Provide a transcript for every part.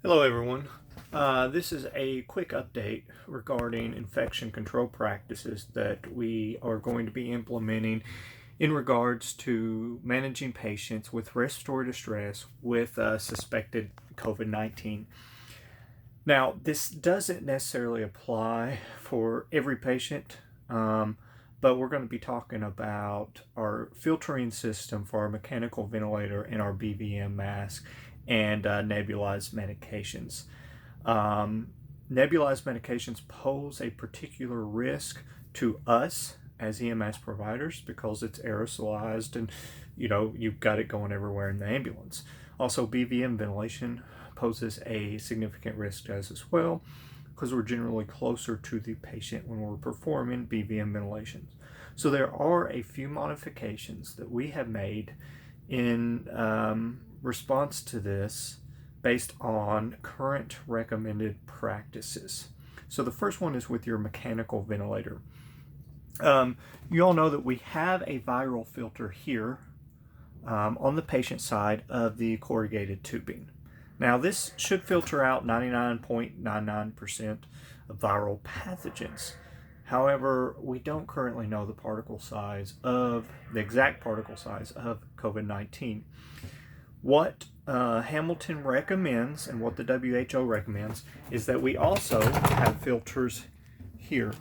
Hello everyone. This is a quick update regarding infection control practices that we are going to be implementing in regards to managing patients with respiratory distress with suspected COVID-19. Now, this doesn't necessarily apply for every patient, but we're going to be talking about our filtering system for our mechanical ventilator and our BVM mask and nebulized medications. Nebulized medications pose a particular risk to us as EMS providers because it's aerosolized and you've got it going everywhere in the ambulance. Also, BVM ventilation poses a significant risk to us as well because we're generally closer to the patient when we're performing BVM ventilations. So there are a few modifications that we have made in response to this based on current recommended practices. So the first one is with your mechanical ventilator. You all know that we have a viral filter here on the patient side of the corrugated tubing. Now this should filter out 99.99% of viral pathogens. However, we don't currently know the exact particle size of COVID-19. What Hamilton recommends and what the WHO recommends is that we also have filters here.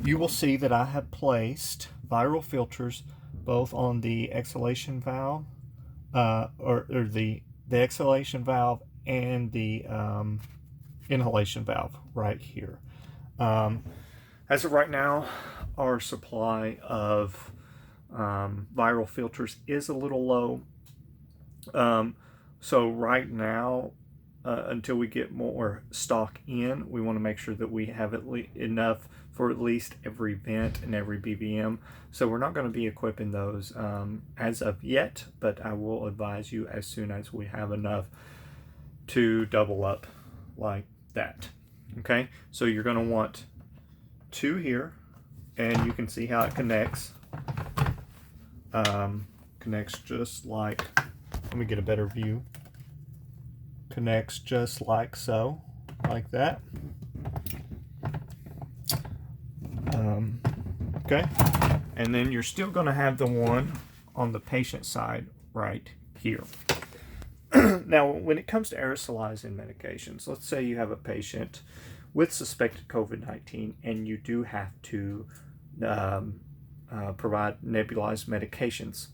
You will see that I have placed viral filters both on the exhalation valve, or the exhalation valve and the inhalation valve right here. As of right now, our supply of viral filters is a little low. So right now, until we get more stock in, we want to make sure that we have enough for at least every vent and every BVM. So we're not going to be equipping those as of yet, but I will advise you as soon as we have enough to double up like that. Okay, so you're going to want two here, and you can see how it connects. Connects just like, let me get a better view. Connects just like so, like that. Okay, and then you're still going to have the one on the patient side right here. Now, when it comes to aerosolizing medications, let's say you have a patient with suspected COVID-19 and you do have to provide nebulized medications.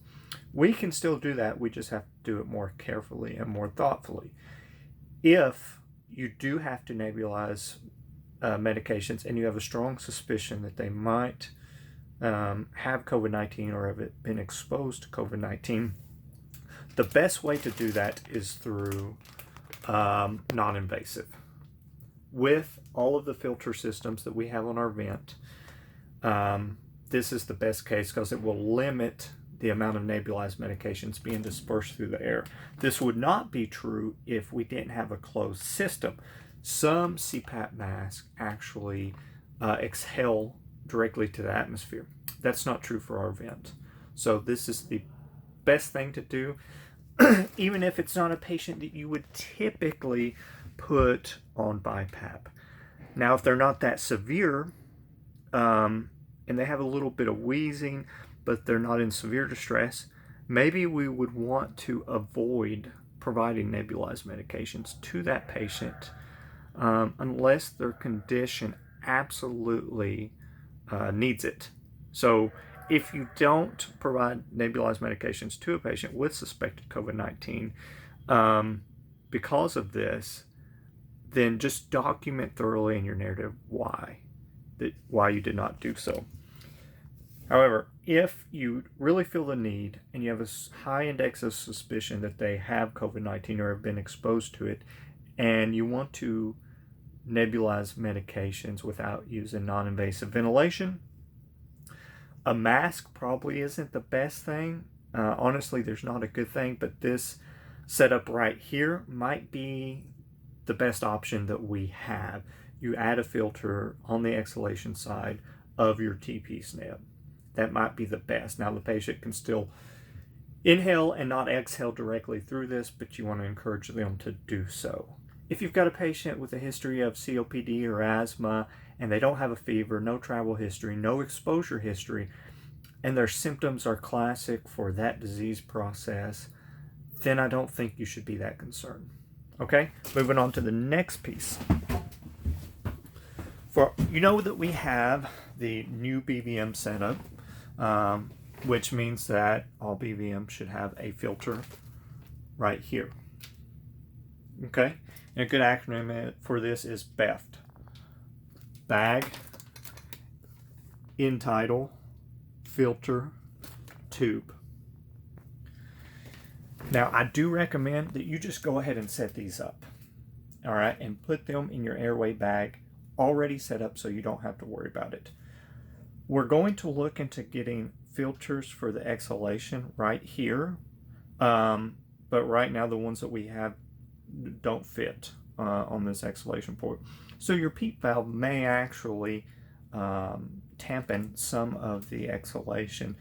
We can still do that, we just have to do it more carefully and more thoughtfully. If you do have to nebulize medications and you have a strong suspicion that they might have COVID-19 or have been exposed to COVID-19, the best way to do that is through non-invasive. With all of the filter systems that we have on our vent, this is the best case because it will limit the amount of nebulized medications being dispersed through the air. This would not be true if we didn't have a closed system. Some CPAP masks actually exhale directly to the atmosphere. That's not true for our vent. So this is the best thing to do, even if it's not a patient that you would typically put on BiPAP. Now, if they're not that severe, and they have a little bit of wheezing, but they're not in severe distress, maybe we would want to avoid providing nebulized medications to that patient unless their condition absolutely needs it. So if you don't provide nebulized medications to a patient with suspected COVID-19 because of this, then just document thoroughly in your narrative why you did not do so. However, if you really feel the need and you have a high index of suspicion that they have COVID-19 or have been exposed to it, and you want to nebulize medications without using non-invasive ventilation, a mask probably isn't the best thing. Honestly, there's not a good thing, but this setup right here might be the best option that we have. You add a filter on the exhalation side of your TP sneb. That might be the best. Now, the patient can still inhale and not exhale directly through this, but you want to encourage them to do so. if you've got a patient with a history of COPD or asthma and they don't have a fever, no travel history, no exposure history, and their symptoms are classic for that disease process, then I don't think you should be that concerned. Okay, moving on to the next piece. You know that we have the new BVM setup, which means that all BVM should have a filter right here. Okay, and a good acronym for this is BEFT. Bag, Entitle, Filter, Tube. Now, I do recommend that you just go ahead and set these up, all right, and put them in your airway bag already set up so you don't have to worry about it. We're going to look into getting filters for the exhalation right here, but right now the ones that we have don't fit on this exhalation port. So your PEEP valve may actually tampen some of the exhalation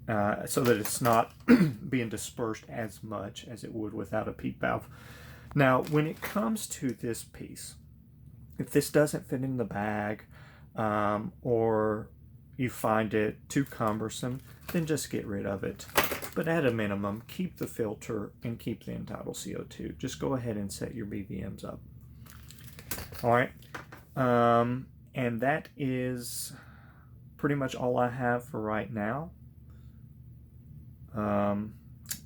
so that it's not being dispersed as much as it would without a PEEP valve. Now, when it comes to this piece, if this doesn't fit in the bag or you find it too cumbersome, then just get rid of it. But at a minimum, keep the filter and keep the entitled CO2. Just go ahead and set your BVMs up. All right. And that is pretty much all I have for right now.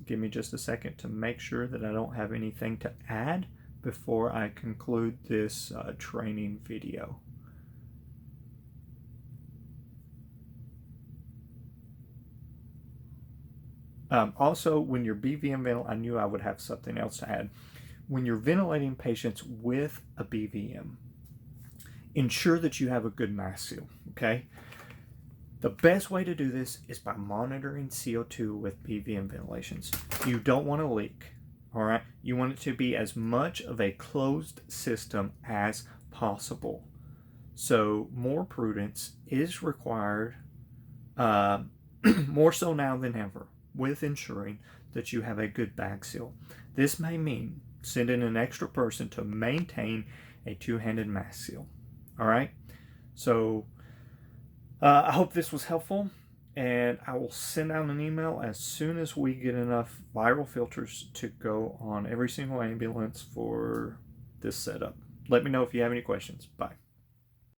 Give me just a second to make sure that I don't have anything to add before I conclude this training video. Also, when you're BVM ventilating, I knew I would have something else to add. When you're ventilating patients with a BVM, ensure that you have a good mask seal, okay? The best way to do this is by monitoring CO2 with BVM ventilations. You don't want to leak, all right? You want it to be as much of a closed system as possible. So more prudence is required, more so now than ever, with ensuring that you have a good bag seal. This may mean sending an extra person to maintain a two-handed mask seal. All right? So I hope this was helpful, and I will send out an email as soon as we get enough viral filters to go on every single ambulance for this setup. Let me know if you have any questions. Bye.